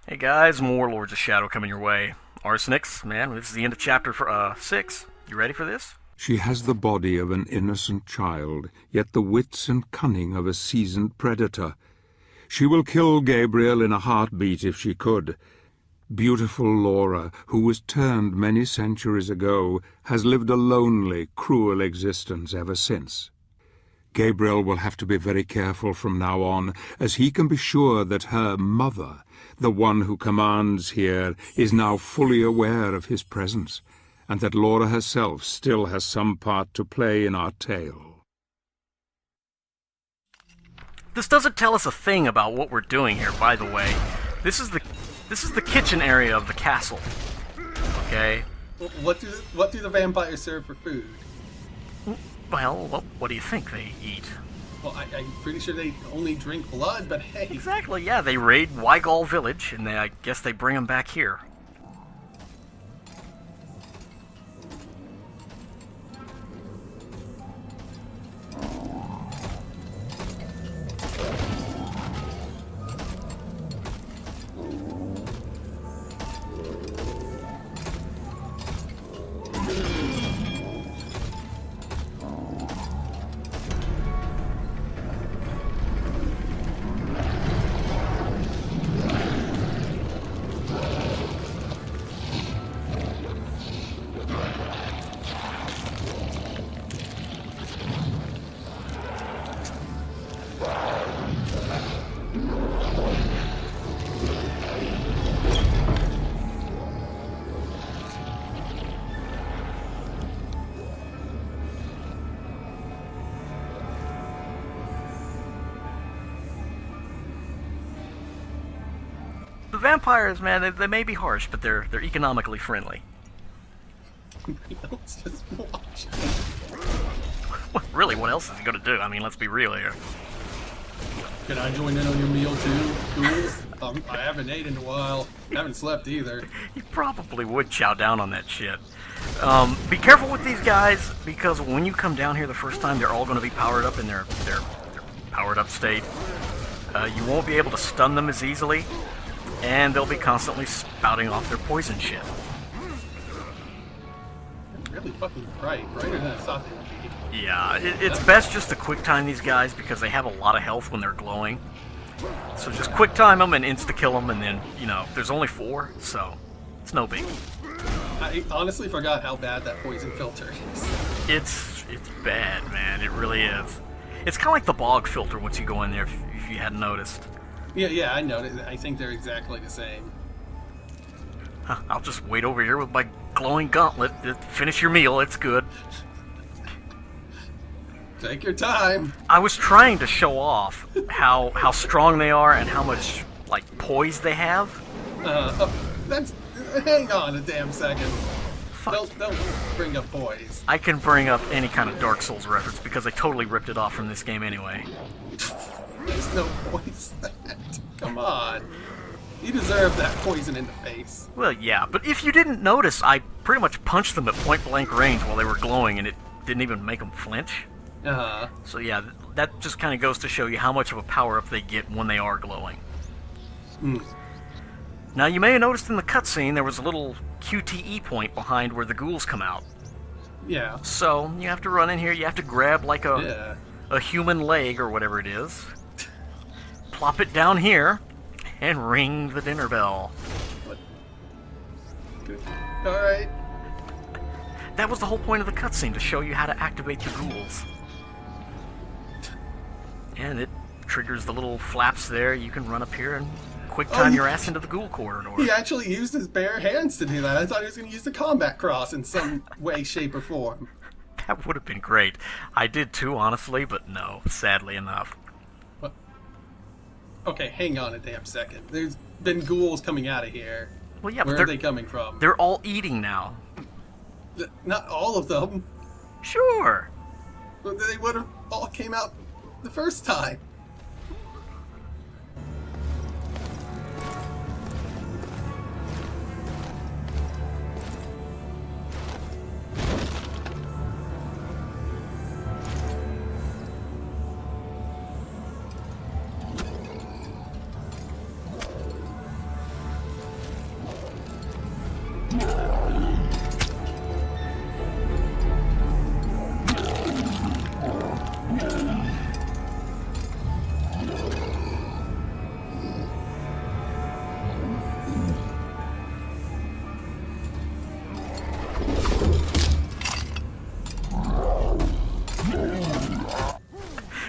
Hey guys, more Lords of Shadow coming your way. Arsenics, man, this is the end of chapter 6. You ready for this? She has the body of an innocent child, yet the wits and cunning of a seasoned predator. She will kill Gabriel in a heartbeat if she could. Beautiful Laura, who was turned many centuries ago, has lived a lonely, cruel existence ever since. Gabriel will have to be very careful from now on, as he can be sure that her mother, the one who commands here, is now fully aware of his presence, and that Laura herself still has some part to play in our tale. This doesn't tell us a thing about what we're doing here, by the way. This is the kitchen area of the castle. Okay? What do the vampires serve for food? Well, what do you think they eat? Well, I'm pretty sure they only drink blood, but hey. Exactly, yeah, they raid Wygall Village, and I guess they bring them back here. The vampires, man, they may be harsh, but they're economically friendly. Let's just watch. Really, what else is he gonna do? I mean, let's be real here. Can I join in on your meal too, ghouls? I haven't ate in a while. Haven't slept either. You probably would chow down on that shit. Be careful with these guys, because when you come down here the first time, they're all going to be powered up in their powered up state. You won't be able to stun them as easily, and they'll be constantly spouting off their poison shit. Really fucking brighter than I thought they would be. Yeah, it's best just to quick time these guys because they have a lot of health when they're glowing. So just quick time them and insta-kill them, and then, you know, there's only 4, so it's no biggie. I honestly forgot how bad that poison filter is. It's bad, man. It really is. It's kind of like the bog filter once you go in there, if you hadn't noticed. Yeah, I noticed. I think they're exactly the same. Huh, I'll just wait over here with my glowing gauntlet. Finish your meal, it's good. Take your time. I was trying to show off how strong they are and how much, like, poise they have. Hang on a damn second. Fuck. Don't bring up boys. I can bring up any kind of Dark Souls reference because I totally ripped it off from this game anyway. There's no boys. Come on. You deserve that poison in the face. Well, yeah, but if you didn't notice, I pretty much punched them at point-blank range while they were glowing, and it didn't even make them flinch. So yeah, that just kind of goes to show you how much of a power-up they get when they are glowing. Now, you may have noticed in the cutscene there was a little QTE point behind where the ghouls come out. Yeah. So, you have to run in here, you have to grab like a human leg or whatever it is, plop it down here, and ring the dinner bell. What? Good. Alright. That was the whole point of the cutscene, to show you how to activate the ghouls. And it triggers the little flaps there. You can run up here and quick time your ass into the ghoul corridor. He actually used his bare hands to do that. I thought he was going to use the combat cross in some way, shape, or form. That would have been great. I did too, honestly, but no, sadly enough. What? Okay, hang on a damn second. There's been ghouls coming out of here. Well, yeah, Where but are they coming from? They're all eating now. Not all of them. Sure. But they would have all came out the first time.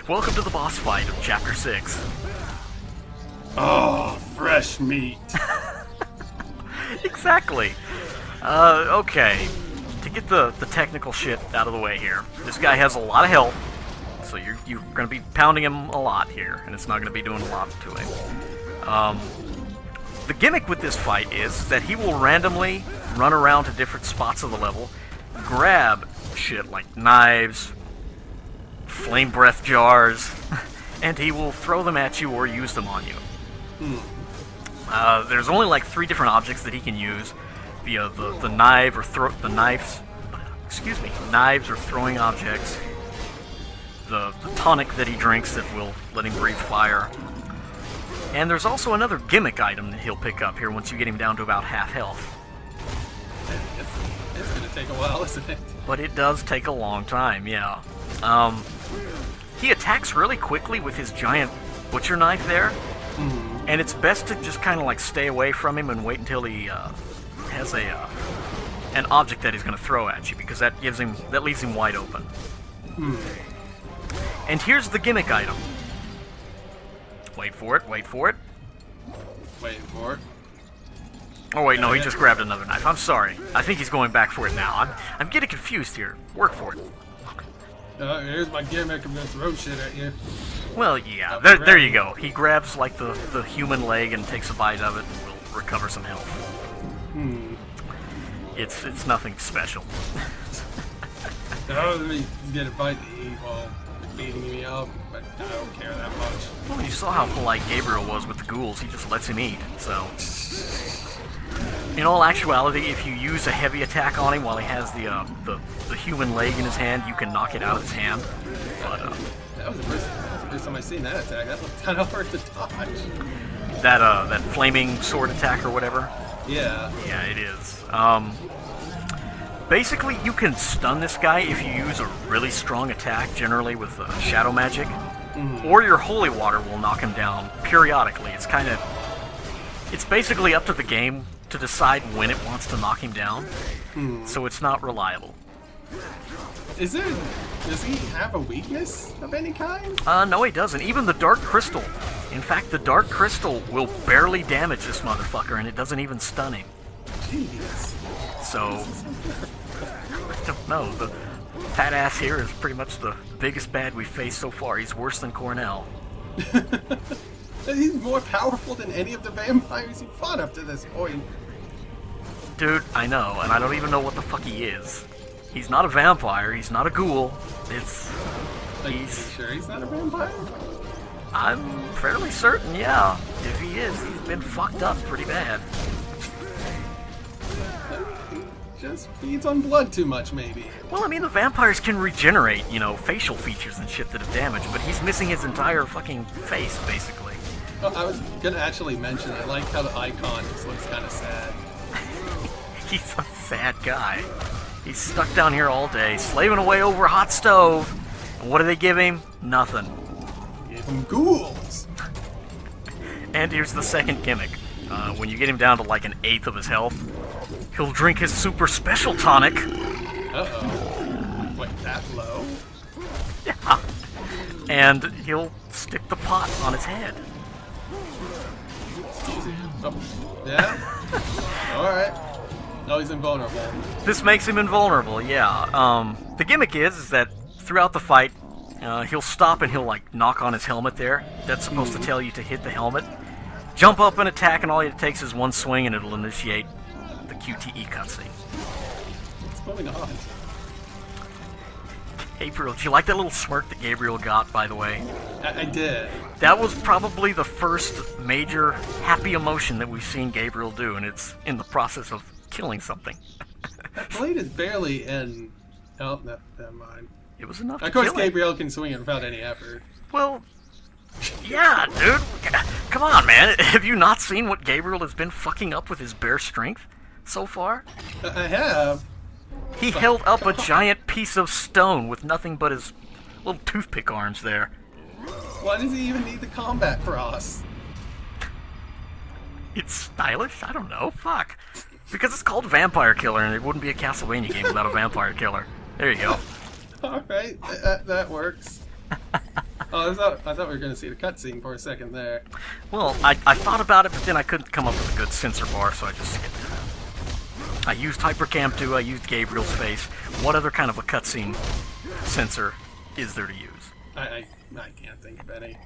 Welcome to the boss fight of Chapter 6. Oh, fresh meat. Exactly. Okay. To get the technical shit out of the way here, this guy has a lot of health, so you're going to be pounding him a lot here, and it's not going to be doing a lot to him. The gimmick with this fight is that he will randomly run around to different spots of the level, grab shit like knives, flame breath jars, and he will throw them at you or use them on you. There's only like 3 different objects that he can use via the knife or knives or throwing objects, the tonic that he drinks that will let him breathe fire, and there's also another gimmick item that he'll pick up here once you get him down to about half health. It's gonna take a while, isn't it? But it does take a long time, yeah. He attacks really quickly with his giant butcher knife there, and it's best to just kind of like stay away from him and wait until he has an object that he's going to throw at you, because that leaves him wide open. And here's the gimmick item. Wait for it. Waiting for it. Oh wait, no, he just grabbed another knife. I'm sorry. I think he's going back for it now. I'm getting confused here. Work for it. Here's my gimmick. I'm gonna throw shit at you. Well, yeah, there you go. He grabs like the human leg and takes a bite of it and will recover some health. It's nothing special. Let me get a bite to eat while beating me up, but I don't care that much. Well, you saw how polite Gabriel was with the ghouls. He just lets him eat, so... In all actuality, if you use a heavy attack on him while he has the human leg in his hand, you can knock it out of his hand. But that was the first time I seen that attack. That looked kind of hard to dodge. that flaming sword attack or whatever. Yeah. Yeah, it is. Basically, you can stun this guy if you use a really strong attack, generally with shadow magic, or your holy water will knock him down periodically. It's basically up to the game to decide when it wants to knock him down, so it's not reliable. Does he have a weakness of any kind? No, he doesn't. Even the Dark Crystal. In fact, the Dark Crystal will barely damage this motherfucker, and it doesn't even stun him. Jeez. So, I don't know. The fat ass here is pretty much the biggest bad we've faced so far. He's worse than Cornell. He's more powerful than any of the vampires he fought up to this point. Dude, I know, and I don't even know what the fuck he is. He's not a vampire, he's not a ghoul. Are you sure he's not a vampire? I'm fairly certain, yeah. If he is, he's been fucked up pretty bad. He just feeds on blood too much, maybe. Well, I mean, the vampires can regenerate, facial features and shit that have damaged, but he's missing his entire fucking face, basically. Oh, I was gonna actually mention, I like how the icon just looks kind of sad. He's a sad guy. He's stuck down here all day, slaving away over a hot stove. And what do they give him? Nothing. Give him ghouls. And here's the second gimmick. When you get him down to like 1/8 of his health, he'll drink his super special tonic. Uh-oh. Wait, that low? Yeah. And he'll stick the pot on his head. Oh, yeah? Alright. No, he's invulnerable. This makes him invulnerable, yeah. The gimmick is that throughout the fight, he'll stop and he'll like knock on his helmet there. That's supposed to tell you to hit the helmet. Jump up and attack, and all it takes is one swing and it'll initiate the QTE cutscene. What's going on? Gabriel, did you like that little smirk that Gabriel got, by the way? I did. That was probably the first major happy emotion that we've seen Gabriel do, and it's in the process of killing something. That blade is barely in... Oh, no, never mind. It was enough to Of course, kill him. Gabriel can swing it without any effort. Well, yeah, dude. Come on, man. Have you not seen what Gabriel has been fucking up with his bare strength? so far? I have. He held up a giant piece of stone with nothing but his little toothpick arms there. Why does he even need the combat cross? It's stylish? I don't know. Fuck. Because it's called Vampire Killer, and it wouldn't be a Castlevania game without a Vampire Killer. There you go. Alright, that works. Oh, I thought we were going to see the cutscene for a second there. Well, I thought about it, but then I couldn't come up with a good censor bar, so I just skipped it. I used Hypercam 2, I used Gabriel's face. What other kind of a cutscene censor is there to use? I can't think of any.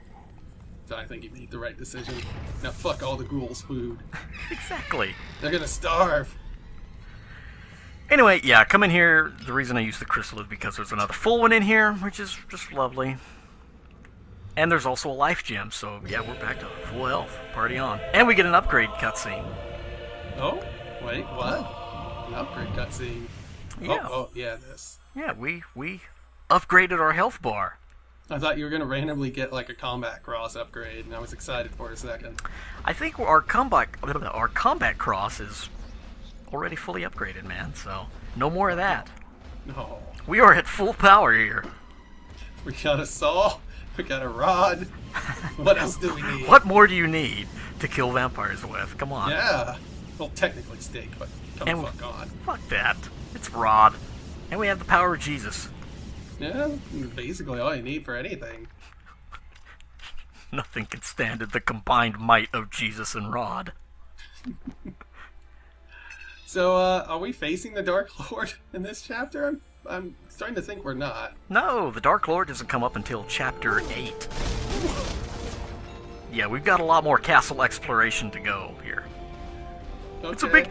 So I think you made the right decision. Now fuck all the ghouls' food. Exactly. They're gonna starve. Anyway, yeah, come in here. The reason I use the crystal is because there's another full one in here, which is just lovely. And there's also a life gem, so yeah, we're back to full health. Party on. And we get an upgrade cutscene. Oh, wait, what? An upgrade cutscene. Yeah. Oh, yeah, this. Yeah, we upgraded our health bar. I thought you were gonna randomly get like a combat cross upgrade, and I was excited for a second. I think our combat cross is already fully upgraded, man, so no more of that. No. We are at full power here. We got a saw, we got a rod. What else do we need? What more do you need to kill vampires with? Come on. Yeah. Well, technically steak, but come And fuck on. Fuck that. It's rod. And we have the power of Jesus. Yeah, basically all you need for anything. Nothing can stand at the combined might of Jesus and Rod. So, are we facing the Dark Lord in this chapter? I'm starting to think we're not. No, the Dark Lord doesn't come up until chapter 8. Yeah, we've got a lot more castle exploration to go here. Okay. It's a big...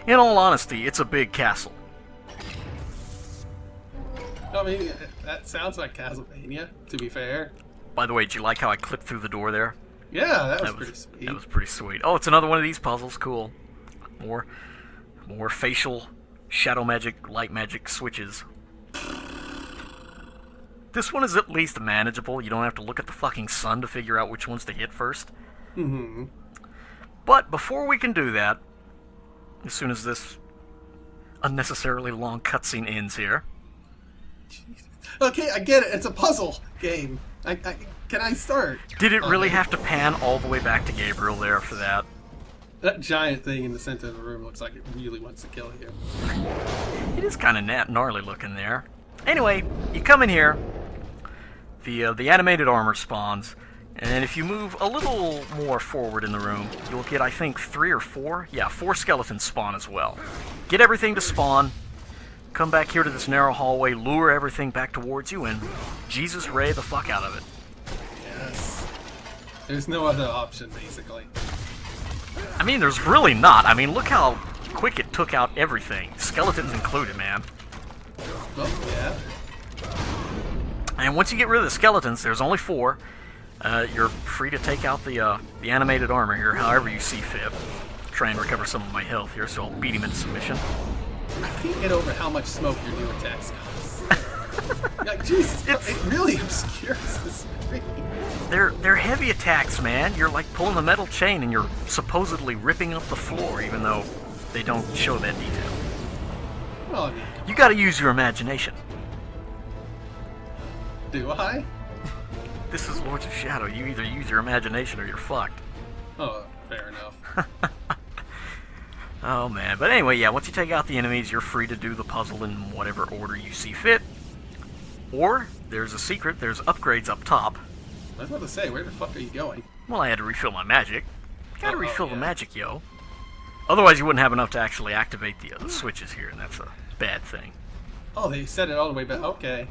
In all honesty, it's a big castle. I mean, that sounds like Castlevania, to be fair. By the way, did you like how I clipped through the door there? Yeah, that was pretty sweet. That was pretty sweet. Oh, it's another one of these puzzles. Cool. More facial shadow magic, light magic switches. This one is at least manageable. You don't have to look at the fucking sun to figure out which ones to hit first. Mm-hmm. But before we can do that, as soon as this unnecessarily long cutscene ends here... Okay, I get it. It's a puzzle game. Can I start? Did it really have to pan all the way back to Gabriel there for that? That giant thing in the center of the room looks like it really wants to kill you. It is kind of gnarly looking there. Anyway, you come in here, the animated armor spawns, and if you move a little more forward in the room, you'll get, I think, 3 or 4? Yeah, 4 skeletons spawn as well. Get everything to spawn, come back here to this narrow hallway, lure everything back towards you, and Jesus ray the fuck out of it. Yes. There's no other option, basically. I mean, there's really not. I mean, look how quick it took out everything. Skeletons included, man. Oh, yeah. And once you get rid of the skeletons, there's only 4. You're free to take out the animated armor here, however you see fit. Try and recover some of my health here, so I'll beat him into submission. I can't get over how much smoke your new attacks cause. Like, Jesus, it really obscures the screen. They're heavy attacks, man. You're like pulling a metal chain and you're supposedly ripping up the floor, even though they don't show that detail. Well, I mean, You gotta use your imagination. do I? This is Lords of Shadow. You either use your imagination or you're fucked. Oh, fair enough. Oh man, but anyway, yeah, once you take out the enemies, you're free to do the puzzle in whatever order you see fit. Or, there's a secret, there's upgrades up top. I was about to say, where the fuck are you going? Well, I had to refill my magic. Gotta refill the yeah. magic, yo. Otherwise, you wouldn't have enough to actually activate the switches here, and that's a bad thing. Oh, they set it all the way back. Okay.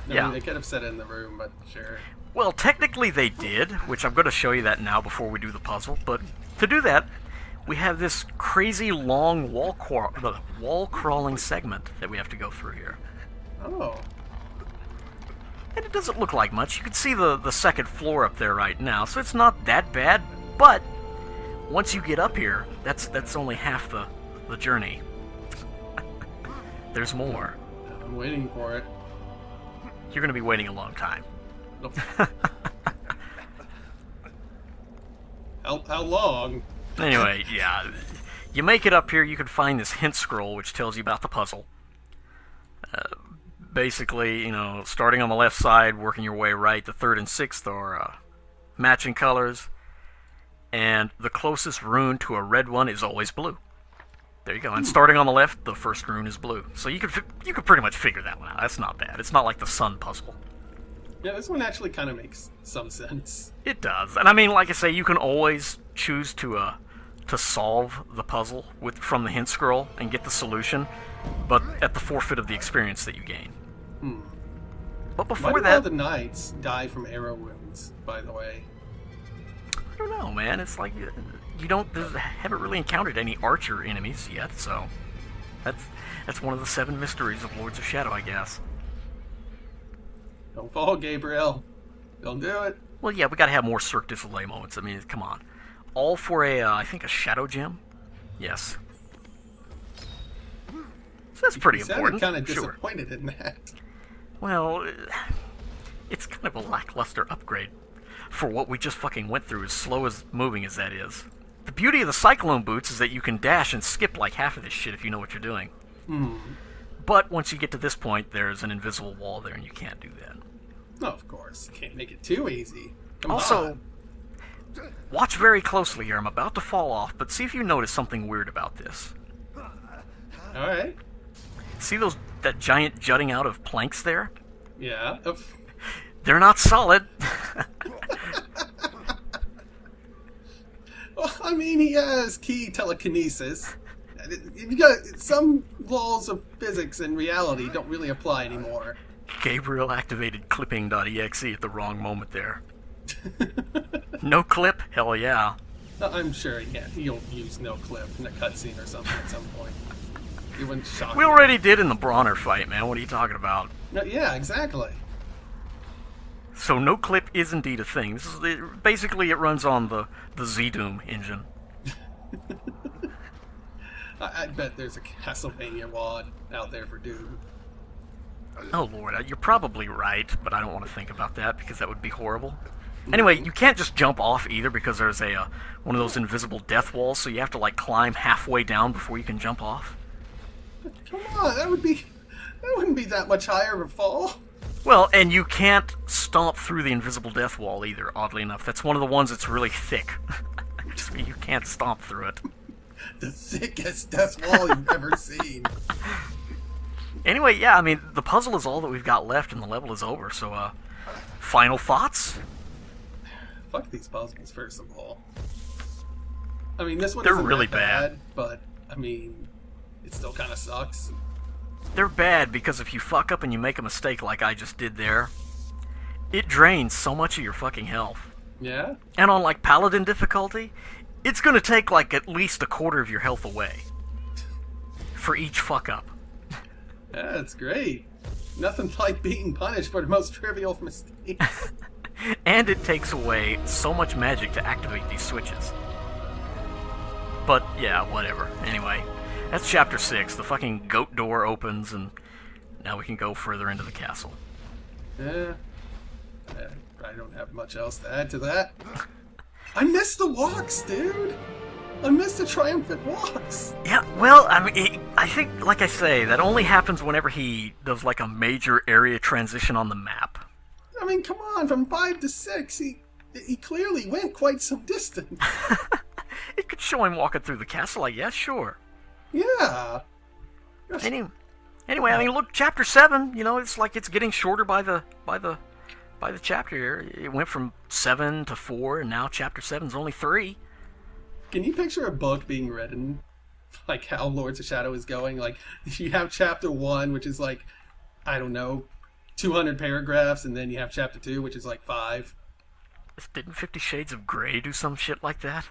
I Yeah. mean, they could have set it in the room, but sure. Well, technically they did, which I'm going to show you that now before we do the puzzle, but to do that, we have this crazy long wall crawling segment that we have to go through here. Oh. And it doesn't look like much. You can see the second floor up there right now, so it's not that bad, but once you get up here, that's only half the journey. There's more. I'm waiting for it. You're going to be waiting a long time. Nope. How long? Anyway, yeah. You make it up here, you can find this hint scroll which tells you about the puzzle. Basically, starting on the left side, working your way right, the third and sixth are matching colors, and the closest rune to a red one is always blue. There you go. And starting on the left, the first rune is blue. So you could pretty much figure that one out. That's not bad. It's not like the sun puzzle. Yeah, this one actually kind of makes some sense. It does. And I mean, like I say, you can always choose to solve the puzzle from the hint scroll and get the solution, but at the forfeit of the experience that you gain. But before that, all the knights die from arrow wounds, by the way? I don't know, man. It's like haven't really encountered any archer enemies yet, so that's one of the 7 mysteries of Lords of Shadow, I guess. Don't fall, Gabriel. Don't do it. Well, yeah, we gotta have more Cirque du Soleil moments. I mean, come on. All for I think a shadow gem? Yes. So that's pretty important. You sounded kind of disappointed in that. Well, it's kind of a lackluster upgrade for what we just fucking went through, as slow as moving as that is. The beauty of the Cyclone Boots is that you can dash and skip like half of this shit if you know what you're doing. But once you get to this point, there's an invisible wall there and you can't do that. No, of course. You can't make it too easy. Come also, on. Watch very closely here. I'm about to fall off, but see if you notice something weird about this. Alright. See that giant jutting out of planks there? Yeah. They're not solid. Well, I mean, he has key telekinesis. You got some laws of physics and reality don't really apply anymore. Gabriel activated clipping.exe at the wrong moment there. No clip? Hell yeah. I'm sure he'll use no clip in a cutscene or something at some point. It wouldn't shock We already did in the Bronner fight, man. What are you talking about? Yeah, exactly. So no clip is indeed a thing. Basically, it runs on the Z-Doom engine. I bet there's a Castlevania WAD out there for Doom. Oh lord, you're probably right, but I don't want to think about that because that would be horrible. Anyway, you can't just jump off either because there's one of those invisible death walls, so you have to like climb halfway down before you can jump off. Come on, that wouldn't be that much higher of a fall. Well, and you can't stomp through the invisible death wall either, oddly enough. That's one of the ones that's really thick. You can't stomp through it. The thickest death wall you've ever seen. Anyway, yeah, I mean, the puzzle is all that we've got left and the level is over, so, final thoughts? Fuck these puzzles, first of all. I mean, this one They're isn't really that bad, but, I mean, it still kind of sucks. They're bad because if you fuck up and you make a mistake like I just did there, it drains so much of your fucking health. Yeah? And on, like, Paladin difficulty, it's gonna take, like, at least a quarter of your health away. For each fuck up. Yeah, that's great. Nothing like being punished for the most trivial mistakes. And it takes away so much magic to activate these switches. But, yeah, whatever. Anyway, that's Chapter 6. The fucking goat door opens, and now we can go further into the castle. Yeah. I don't have much else to add to that. I missed the walks, dude! I missed the triumphant walks! Yeah, well, I mean, I think, like I say, that only happens whenever he does, like, a major area transition on the map. I mean, come on, from 5 to 6, he clearly went quite some distance. It could show him walking through the castle, I guess, sure. Yeah. Anyway, I mean, look, Chapter 7, it's like it's getting shorter by the chapter here. It went from 7 to 4, and now Chapter 7's only 3. Can you picture a book being written, like how Lords of Shadow is going? Like, you have Chapter 1, which is like, I don't know, 200 paragraphs, and then you have Chapter 2, which is like 5. Didn't 50 Shades of Grey do some shit like that?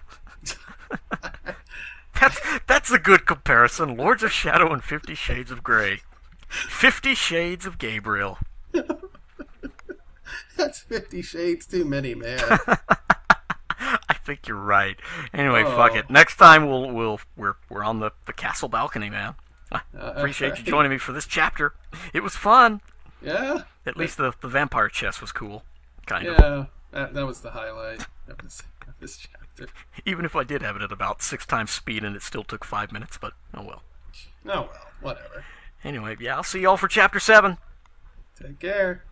That's a good comparison. Lords of Shadow and 50 Shades of Grey. 50 Shades of Gabriel. That's 50 Shades too many, man. I think you're right. Anyway, fuck it. Next time we're on the castle balcony, man. I appreciate you joining me for this chapter. It was fun. Yeah. At least the vampire chest was cool. Kind of. Yeah, that was the highlight of this chapter. Even if I did have it at about 6 times speed and it still took 5 minutes, but oh well. Oh well, whatever. Anyway, yeah, I'll see y'all for Chapter 7. Take care.